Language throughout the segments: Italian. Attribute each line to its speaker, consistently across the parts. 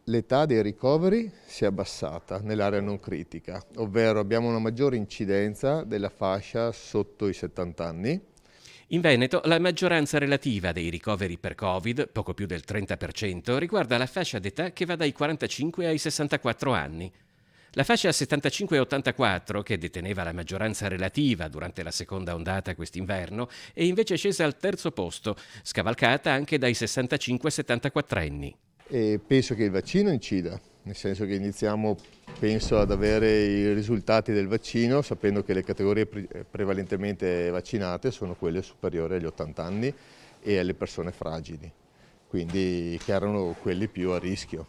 Speaker 1: L'età dei ricoveri si è abbassata nell'area non critica, ovvero abbiamo una maggiore incidenza della fascia sotto i 70 anni.
Speaker 2: In Veneto la maggioranza relativa dei ricoveri per Covid, poco più del 30%, riguarda la fascia d'età che va dai 45 ai 64 anni. La fascia 75-84, che deteneva la maggioranza relativa durante la seconda ondata quest'inverno, è invece scesa al terzo posto, scavalcata anche dai 65-74 anni.
Speaker 1: E penso che il vaccino incida, nel senso che iniziamo, penso, ad avere i risultati del vaccino, sapendo che le categorie prevalentemente vaccinate sono quelle superiori agli 80 anni e alle persone fragili, quindi che erano quelli più a rischio.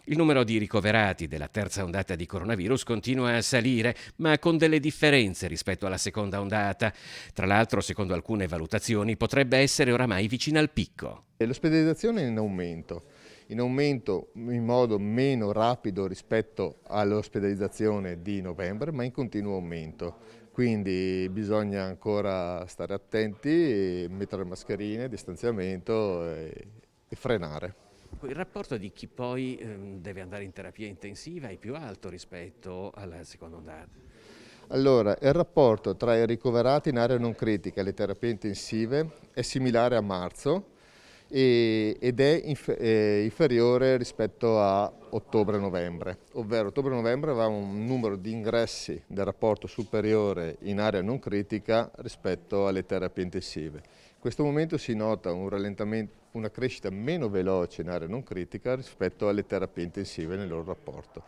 Speaker 2: Il numero di ricoverati della terza ondata di coronavirus continua a salire, ma con delle differenze rispetto alla seconda ondata. Tra l'altro, secondo alcune valutazioni, potrebbe essere oramai vicina al picco.
Speaker 1: E l'ospedalizzazione è in aumento in modo meno rapido rispetto all'ospedalizzazione di novembre, ma in continuo aumento. Quindi bisogna ancora stare attenti, mettere mascherine, distanziamento e frenare.
Speaker 2: Il rapporto di chi poi deve andare in terapia intensiva è più alto rispetto alla seconda ondata.
Speaker 1: Allora, il rapporto tra i ricoverati in area non critica e le terapie intensive è similare a marzo ed è inferiore rispetto a ottobre-novembre, ovvero ottobre-novembre avevamo un numero di ingressi del rapporto superiore in area non critica rispetto alle terapie intensive. In questo momento si nota un rallentamento, una crescita meno veloce in area non critica rispetto alle terapie intensive nel loro rapporto.